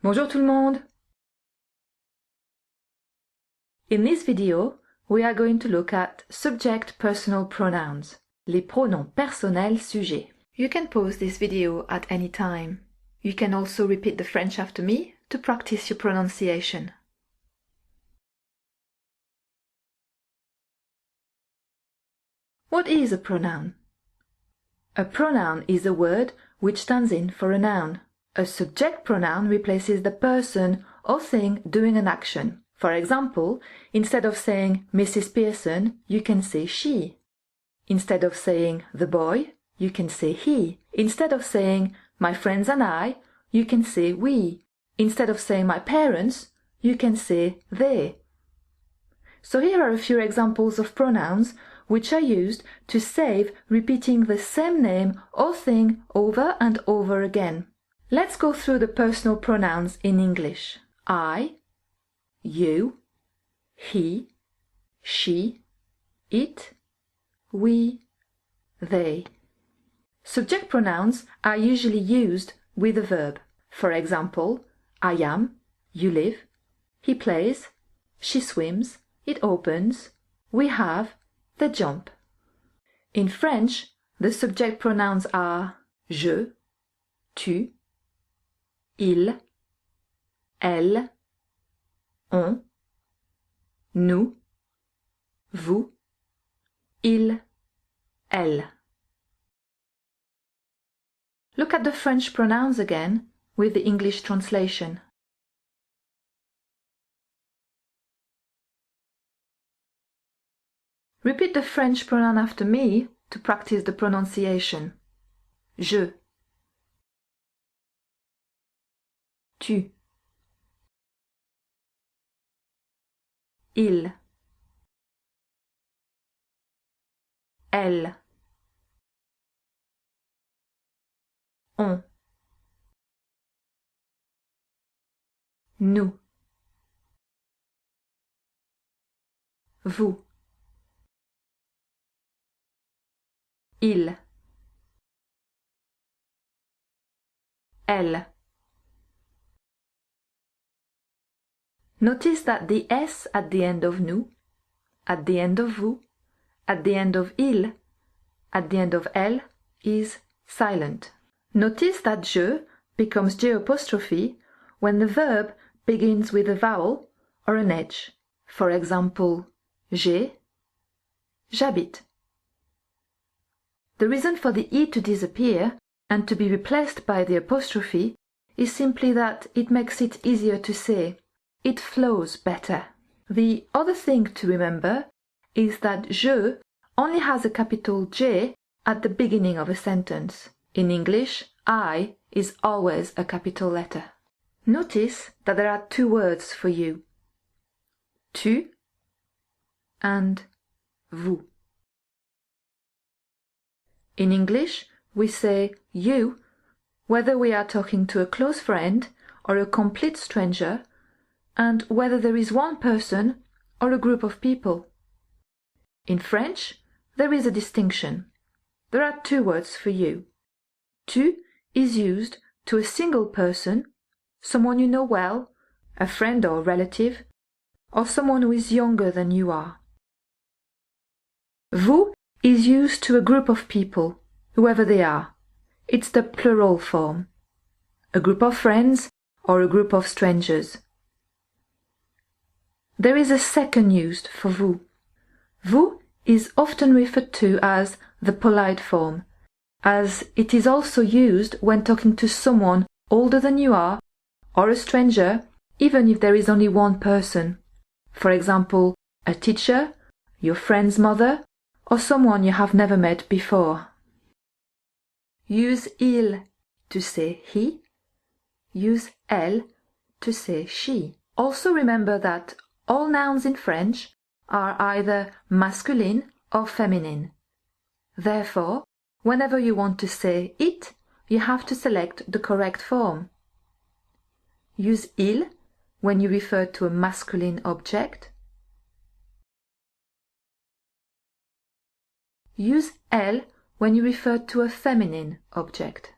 Bonjour tout le monde! In this video, we are going to look at subject personal pronouns, les pronoms personnels sujets. You can pause this video at any time. You can also repeat the French after me to practice your pronunciation. What is a pronoun? A pronoun is a word which stands in for a noun. A subject pronoun replaces the person or thing doing an action. For example, instead of saying Mrs. Pearson, you can say she. Instead of saying the boy, you can say he. Instead of saying my friends and I, you can say we. Instead of saying my parents, you can say they. So here are a few examples of pronouns which are used to save repeating the same name or thing over and over again. Let's go through the personal pronouns in English. I, you, he, she, it, we, they. Subject pronouns are usually used with a verb. For example, I am, you live, he plays, she swims, it opens, we have, they jump. In French, the subject pronouns are je, tu, il, elle, on, nous, vous, il, elle. Look at the French pronouns again with the English translation. Repeat the French pronoun after me to practice the pronunciation. Je, tu, il, elle, on, nous, vous, il, elle. Notice that the S at the end of nous, at the end of vous, at the end of il, at the end of elle is silent. Notice that je becomes J apostrophe when the verb begins with a vowel or an H. For example, j'ai, j'habite. The reason for the E to disappear and to be replaced by the apostrophe is simply that it makes it easier to say. It flows better. The other thing to remember is that je only has a capital J at the beginning of a sentence. In English, I is always a capital letter. Notice that there are two words for you. Tu and vous. In English, we say you whether we are talking to a close friend or a complete stranger, and whether there is one person or a group of people. In French, there is a distinction. There are two words for you. Tu is used to a single person, someone you know well, a friend or relative, or someone who is younger than you are. Vous is used to a group of people, whoever they are. It's the plural form. A group of friends or a group of strangers. There is a second used for vous. Vous is often referred to as the polite form, as it is also used when talking to someone older than you are, or a stranger, even if there is only one person. For example, a teacher, your friend's mother, or someone you have never met before. Use il to say he. Use elle to say she. Also remember that all nouns in French are either masculine or feminine. Therefore, whenever you want to say it, you have to select the correct form. Use il when you refer to a masculine object. Use elle when you refer to a feminine object.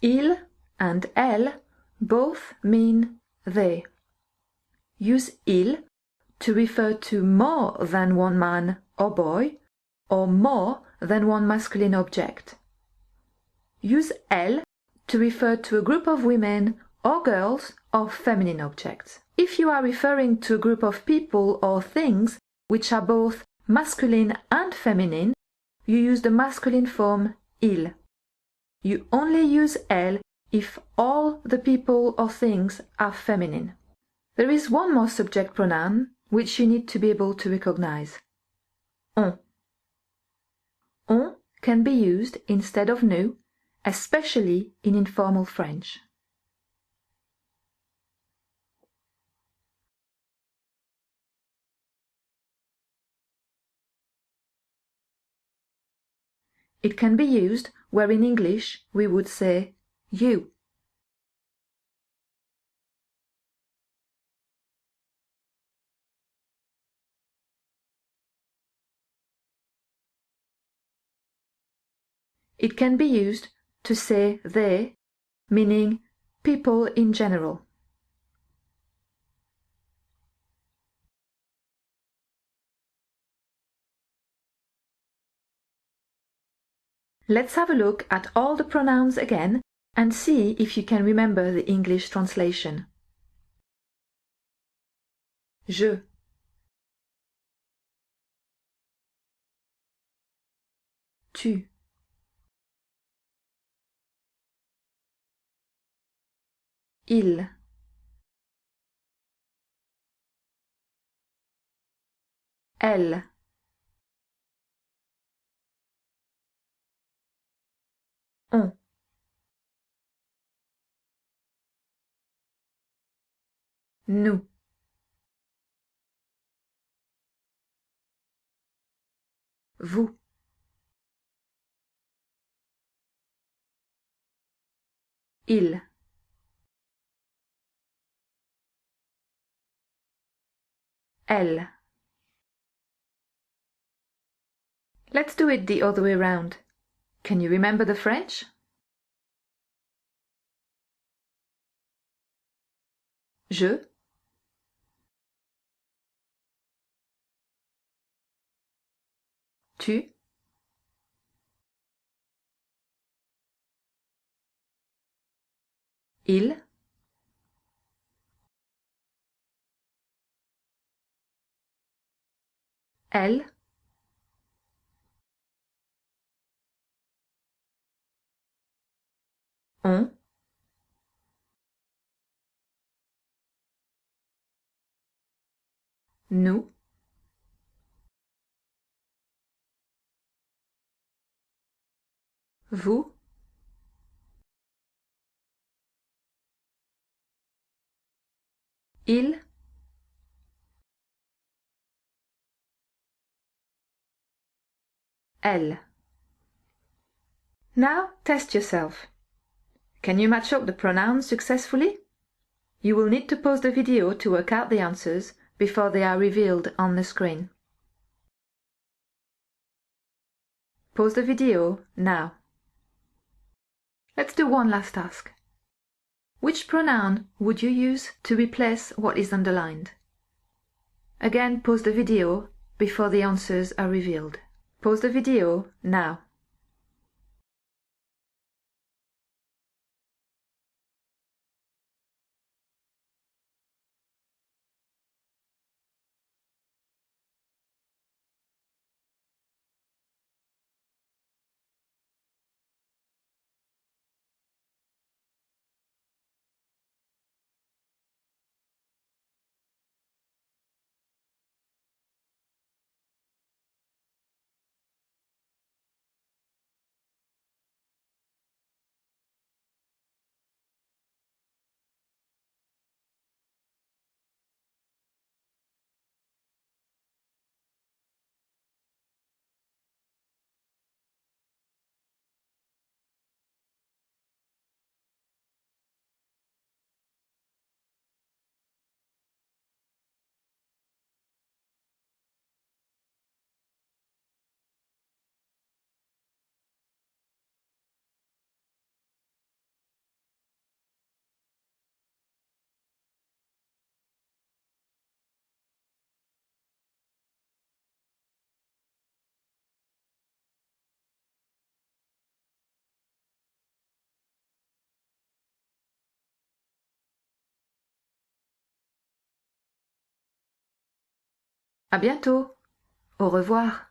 Il and elle Both mean they. Use il to refer to more than one man or boy, or more than one masculine object. Use elle to refer to a group of women or girls or feminine objects. If you are referring to a group of people or things which are both masculine and feminine, you use the masculine form il. You only use elle if all the people or things are feminine. There is one more subject pronoun which you need to be able to recognize. On. On can be used instead of nous, especially in informal French. It can be used where in English we would say you. It can be used to say they, meaning people in general. Let's have a look at all the pronouns again and see if you can remember the English translation. Je, tu, il, elle, on, nous, vous, il, elle. Let's do it the other way around. Can you remember the French? Je, tu, il, elle, on, nous, vous, il, elle. Now test yourself. Can you match up the pronouns successfully? You will need to pause the video to work out the answers before they are revealed on the screen. Pause the video now. Let's do one last task. Which pronoun would you use to replace what is underlined? Again, pause the video before the answers are revealed. Pause the video now. À bientôt. Au revoir.